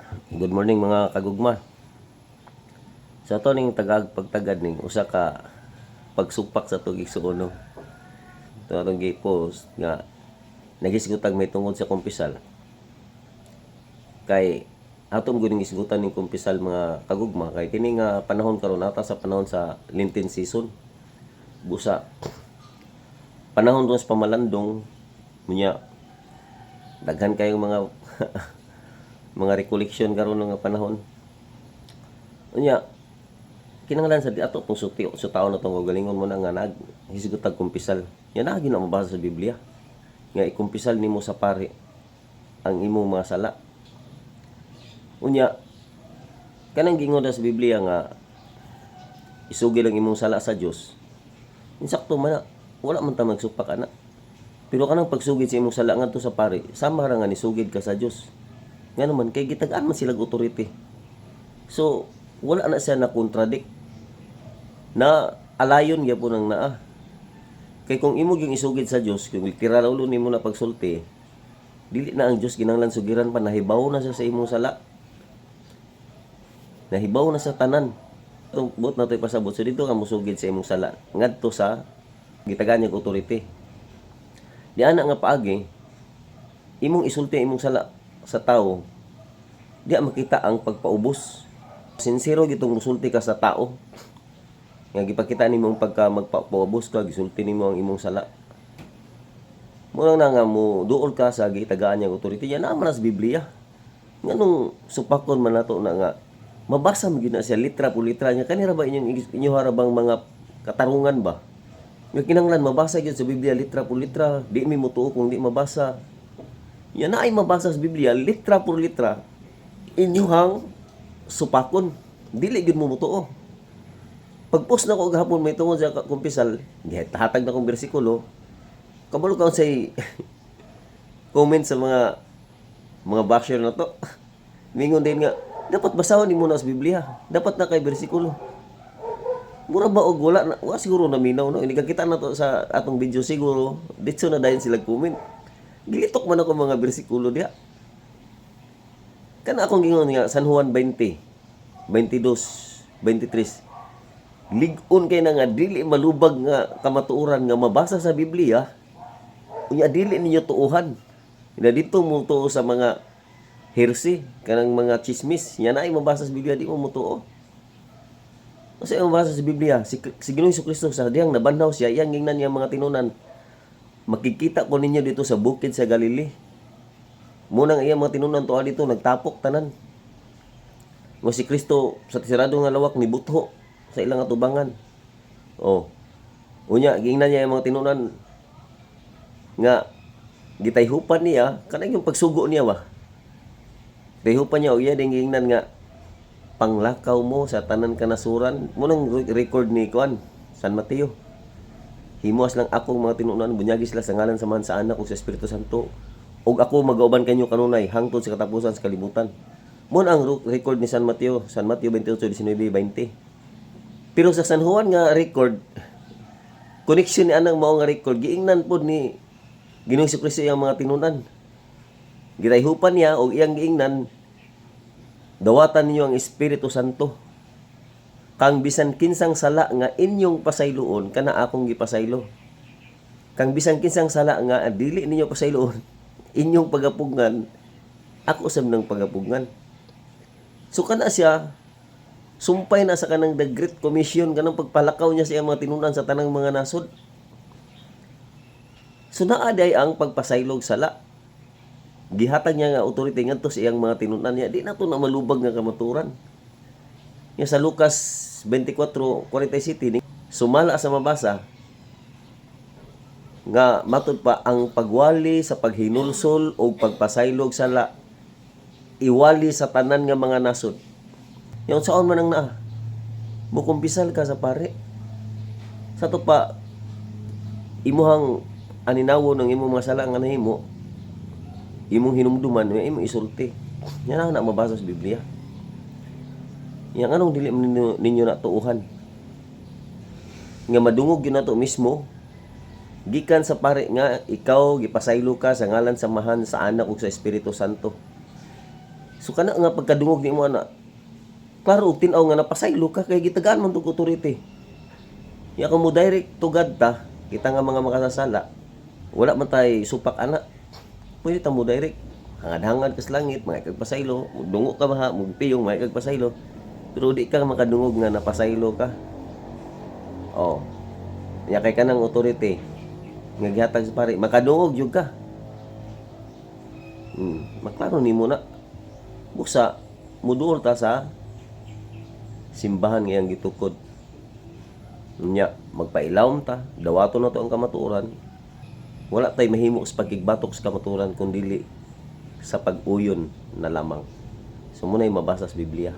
Good morning mga kagugma. Sa to ning pagtagad ning usa ka pagsupak sa tugig suono. Ito atong gi-post nga nagisgutag may tungod sa kumpisal. Kay atom gud ning isgutan ning kumpisal mga kagugma kay kini nga panahon karon ata sa panahon sa Lenten season. Busa panahon dos pamalandong munya daghan kayong mga mga recollection karon nga panahon. Unya kinahanglan sa ato pong suti sa taon na tong galingon mo na nga hisgutag kumpisal. Yan na gyud na mabasa sa Biblia. Nga ikumpisal nimo sa pare ang imong mga sala. Unya kanang gingon sa Biblia nga isugid ang imong sala sa Dios. Insakto man na, wala man ta magsupak ana. Pero kanang pagsugid sa imong sala ngadto sa pare, sama ra nga nisugid ka sa Dios. Nga naman kay gitag-an man sila authority. So wala na siya na contradict na alayon gyapon ang naa. Kay kung imo gyung isugid sa Dios, kung literal ulo nimo na pagsulti, dili na ang Dios kinahanglan sugiran pa, nahibaw na siya sa imong sala. Nahibaw na sa tanan. Itong buot na ito'y pasabot. So dito ka musugid sa imong sala ngadto sa gitagan niyang authority. Di ana nga paagi imong isulti imong sala sa tao, di makita ang pagpaubos. Sincero gitong musulti ka sa tao. Nga gipakita nimo ang pagka magpapaubos ka, gisulti nimo ang imong sala. Muna na nga mo duol ka sa gitagaan niyang authority. Yan naman sa Biblia. Nganong supakon man nato na nga mabasa mo gid na siya litra po litra niya. Kanira ba inyo harabang mga katarungan ba? Nga kinahanglan mabasa gyud sa Biblia litra po litra, di mi mutuo kung di mabasa. Yan na ay mabasa sa Biblia litra po litra. Inyuhang supakon, dili gyud mo mutuo. Pag-post na ko gahapon may tungod sa kumpisal, hatag na kong bersikulo. Kabalo ka say comment sa mga basher na to. Mingon din nga, dapat basahon nimo na sa Biblia. Dapat na kay bersikulo. Mura ba og wala na, wa siguro naminaw no. Ini kita na to sa atong video siguro. Dito na dayon sila comment. Gilitok man ako mga bersikulo diha. Kana akong gingon nga San Juan 20, 22, 23. Lig-on kay na nga dili malubag nga kamatuoran nga mabasa sa Biblia. Unya dili ninyo tuuhan. Ina dito mo tuo sa mga heresy, kanang mga chismis. Yan ay mabasa sa Biblia, di mo mutuo. Kasi ang mabasa sa Biblia, si Ginoong Jesucristo sa diyang nabanhaw siya, iyang gingnan niya mga tinunan. Makikita ko ninyo dito sa bukid sa Galilee. Munang iyang mga tinunan tuwa dito, nagtapok tanan. Ngo si Kristo sa tisirado nga lawak ni butho sa ilang atubangan. Oh. Unya gingnan niya yung mga tinunan nga gitayhupan niya kanang yung pagsugo niya ba. Tayhupan niya o iya ding gingnan nga panglakaw mo sa tanan kanasuran. Munang record ni Kuan San Mateo. Himuas lang akong mga tinunan bunyagi sila sa ngalan samahan sa anak ug sa Espiritu Santo. Og ako magauban kanyo kanunay hangtod sa katapusan sa kalibutan. Mo ang record ni San Mateo 28:19-20. Pero sa San Juan nga record, connection ni anang mao nga record giingnan pod ni Ginoong Jesucristo iyang mga tinunan. Gitayhupan niya og iyang giingnan dawatan ninyo ang Espiritu Santo. Kang bisan kinsang sala nga inyong pasayloon kana akong gipasaylo. Kang bisan kinsang sala nga dili ninyo pasayloon inyong pagapugngan ako usab nang pagapugngan. So kana siya sumpay na sa kanang the Great Commission kanang pagpalakaw niya sa iyang mga tinunan sa tanang mga nasod. So naa day ang pagpasaylog sala. Gihatag niya nga authority ngadto sa iyang mga tinunan niya. Di na to na malubag nga kamaturan. Nya sa Lucas 24:47 sumala sa mabasa nga matud pa ang pagwali sa paghinulsol o pagpasaylog sala iwali sa tanan nga mga nasod. Yung saon man ang naa, mukumpisal ka sa pare. Sa to pa, imuhang aninawo ng imong mga sala nga nahimo, imong hinumduman, imong isulti. Yan na mabasa sa Biblia. Yang anong dili ninyo natuuhan? Nga madungog yun na to mismo, gikan sa pare nga ikaw gipasaylo ka sa ngalan samahan sa anak ug sa Espiritu Santo. So kana nga pagkadungog nimo ana, klaro og tin-aw nga napasaylo ka kay gitagaan man tug authority. Ya ka mo direct tugad ta, kita nga mga makasasala, wala man tay supak ana. Pwede ta mo direct. Hangad-hangad ka sa langit, mga kagpasaylo, dungo ka ba, mugpiyong mga kagpasaylo. Pero di ka makadungog nga napasaylo ka. Oh. Ya kay kanang authority nga gihatag sa pare, makadungog jud ka. Maklaro nimo na. Busa muduol ta sa simbahan nga iyang gitukod. Nya magpailawom ta, dawaton na to ang kamatuoran. Wala tay mahimo sa pagkigbatok sa kamatuoran kun dili sa pag-uyon na lamang. So muna mabasa sa Biblia.